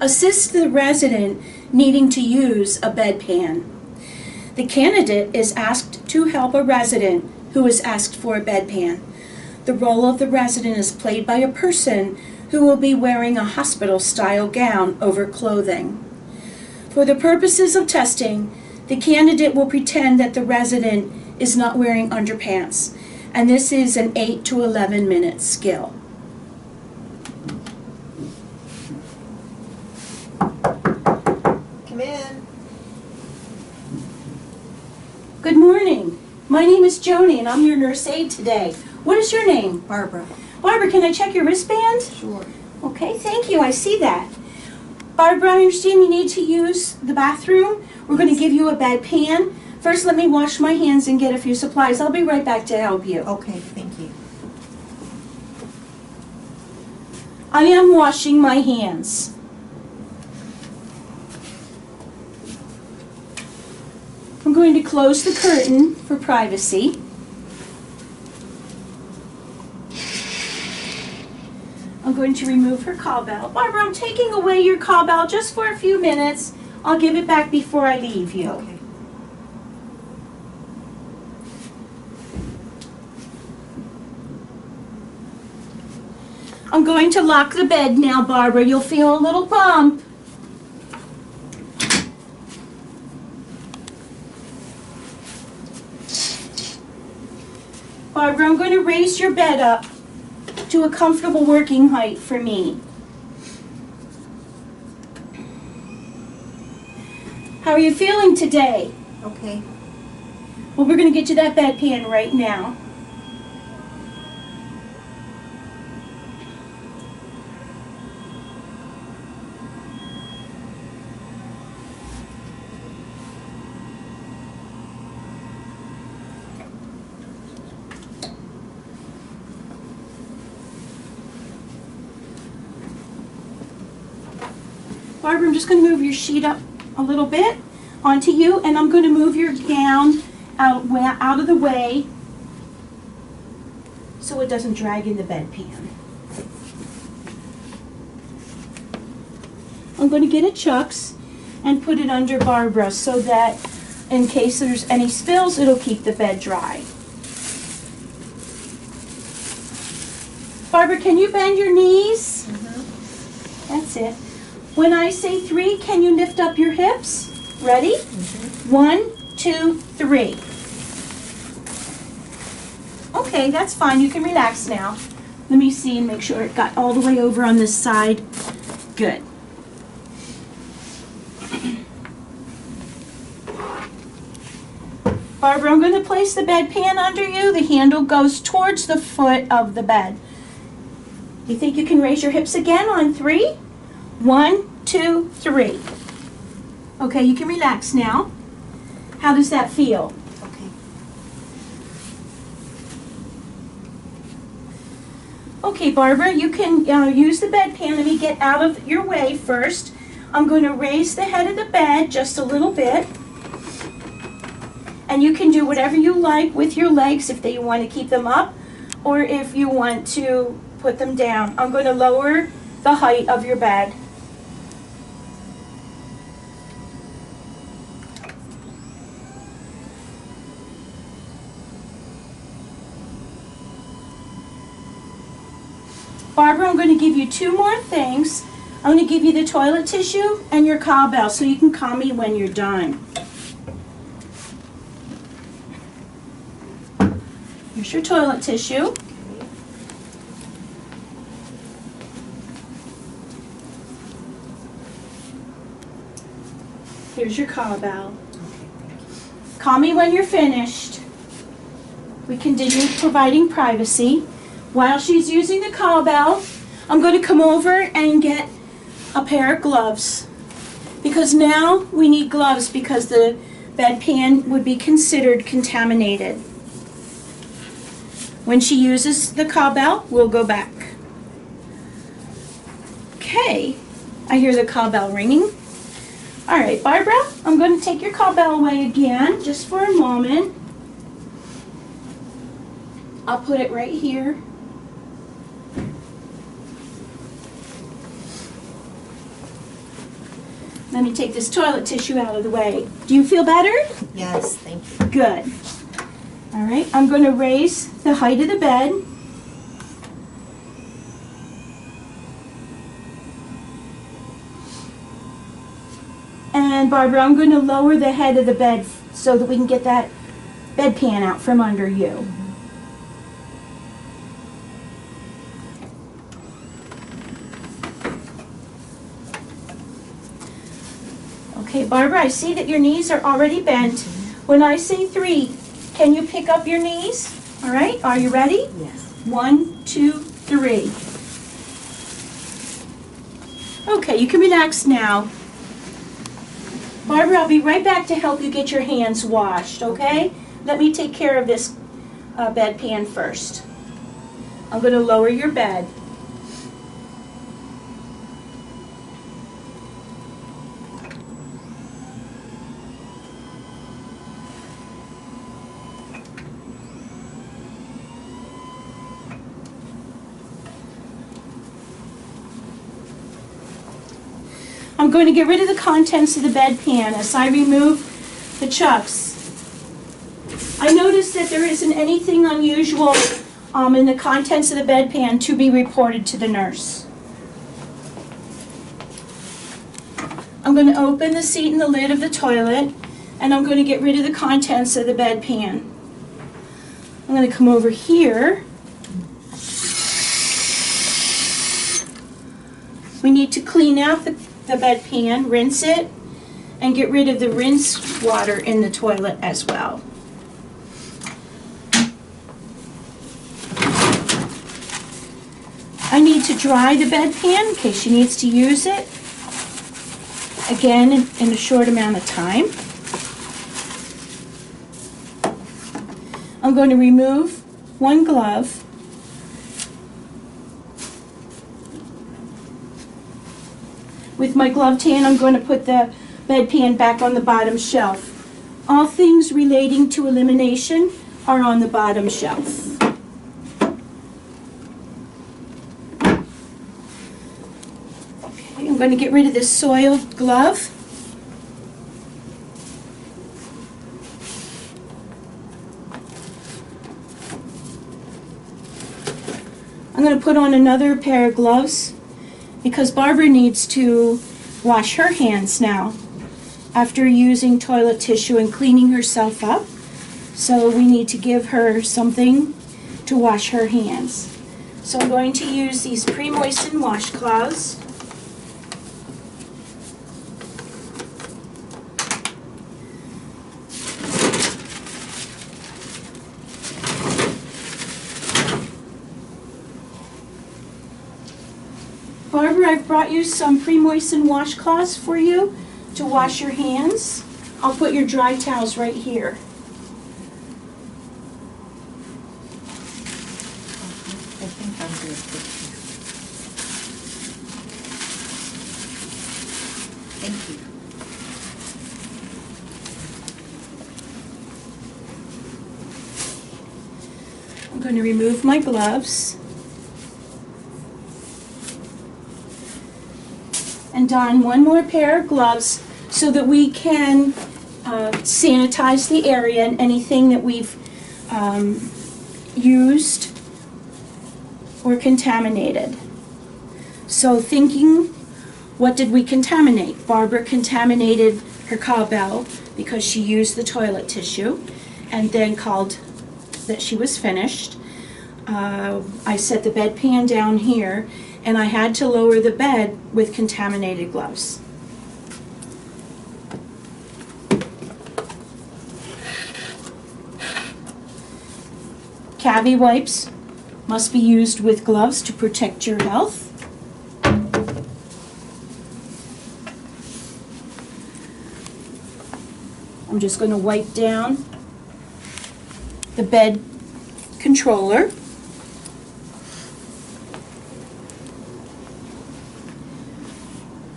assist the resident needing to use a bedpan. The candidate is asked to help a resident who is asked for a bedpan. The role of the resident is played by a person who will be wearing a hospital-style gown over clothing. For the purposes of testing, the candidate will pretend that the resident is not wearing underpants, and this is an 8 to 11 minute skill. Come in. Good morning. My name is Joni and I'm your nurse aide today. What is your name? Barbara. Barbara, can I check your wristband? Sure. Okay, thank you. I see that. Barbara, I understand you need to use the bathroom. We're going to give you a bedpan. First, let me wash my hands and get a few supplies. I'll be right back to help you. Okay, thank you. I am washing my hands. I'm going to close the curtain for privacy. I'm going to remove her cowbell. Barbara, I'm taking away your cowbell just for a few minutes. I'll give it back before I leave you. Okay. I'm going to lock the bed now, Barbara. You'll feel a little bump. Barbara, I'm going to raise your bed up to a comfortable working height for me. How are you feeling today? Okay. Well, we're going to get you that bedpan right now. Barbara, I'm just going to move your sheet up a little bit onto you, and I'm going to move your gown out of the way so it doesn't drag in the bedpan. I'm going to get a Chucks and put it under Barbara so that in case there's any spills, it'll keep the bed dry. Barbara, can you bend your knees? That's it. When I say 3, can you lift up your hips? Ready? 1, 2, 3. Okay, that's fine. You can relax now. Let me see and make sure it got all the way over on this side. Good. Barbara, I'm going to place the bedpan under you. The handle goes towards the foot of the bed. You think you can raise your hips again on 3? 1, 2, 3. Okay, you can relax now. How does that feel? Okay. Okay, Barbara, you can use the bedpan. Let me get out of your way first. I'm going to raise the head of the bed just a little bit. And you can do whatever you like with your legs if you want to keep them up or if you want to put them down. I'm going to lower the height of your bed. Barbara, I'm going to give you 2 more things. I'm going to give you the toilet tissue and your cowbell so you can call me when you're done. Here's your toilet tissue. Here's your cowbell. Call me when you're finished. We continue providing privacy. While she's using the cowbell, I'm going to come over and get a pair of gloves. Because now we need gloves because the bedpan would be considered contaminated. When she uses the cowbell, we'll go back. Okay, I hear the cowbell ringing. All right, Barbara, I'm going to take your cowbell away again, just for a moment. I'll put it right here. Let me take this toilet tissue out of the way. Do you feel better? Yes, thank you. Good. All right, I'm going to raise the height of the bed. And Barbara, I'm going to lower the head of the bed so that we can get that bedpan out from under you. Okay, Barbara, I see that your knees are already bent. When I say 3, can you pick up your knees? All right, are you ready? Yes. 1, 2, 3. Okay, you can relax now. Barbara, I'll be right back to help you get your hands washed, okay? Let me take care of this bedpan first. I'm going to lower your bed. I'm going to get rid of the contents of the bedpan as I remove the chucks. I noticed that there isn't anything unusual in the contents of the bedpan to be reported to the nurse. I'm going to open the seat and the lid of the toilet, and I'm going to get rid of the contents of the bedpan. I'm going to come over here. We need to clean out the bedpan, rinse it, and get rid of the rinse water in the toilet as well. I need to dry the bedpan in case she needs to use it, again in a short amount of time. I'm going to remove one glove. With my gloved hand, I'm going to put the bedpan back on the bottom shelf. All things relating to elimination are on the bottom shelf. Okay, I'm going to get rid of this soiled glove. I'm going to put on another pair of gloves, because Barbara needs to wash her hands now after using toilet tissue and cleaning herself up. So we need to give her something to wash her hands. So I'm going to use these pre-moistened washcloths. Barbara, I've brought you some pre-moistened washcloths for you to wash your hands. I'll put your dry towels right here. I think I'm good. Thank you. I'm going to remove my gloves and don one more pair of gloves so that we can sanitize the area and anything that we've used or contaminated. So thinking, what did we contaminate? Barbara contaminated her cowbell because she used the toilet tissue and then called that she was finished. I set the bedpan down here, and I had to lower the bed with contaminated gloves. Cavi wipes must be used with gloves to protect your health. I'm just going to wipe down the bed controller.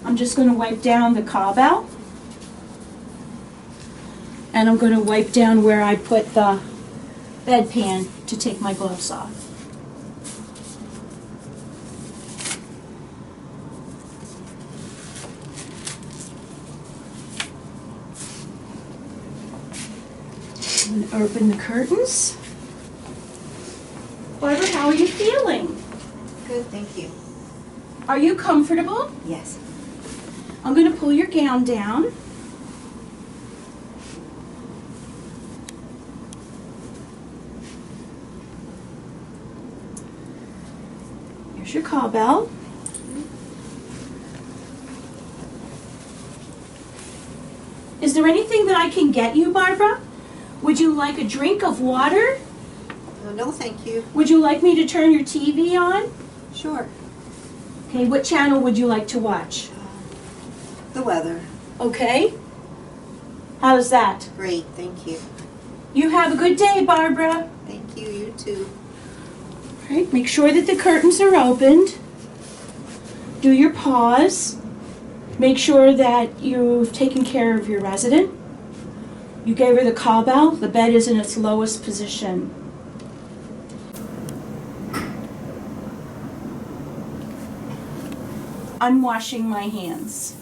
I'm just going to wipe down the cowbell, and I'm going to wipe down where I put the bedpan to take my gloves off. And open the curtains. Barbara, how are you feeling? Good, thank you. Are you comfortable? Yes. I'm going to pull your gown down. Here's your call bell. Is there anything that I can get you, Barbara? Would you like a drink of water? No, thank you. Would you like me to turn your TV on? Sure. Okay, what channel would you like to watch? The weather. Okay. How's that? Great, thank you. You have a good day, Barbara. Thank you, you too. All right, make sure that the curtains are opened. Do your pause. Make sure that you've taken care of your resident. You gave her the call bell. The bed is in its lowest position. I'm washing my hands.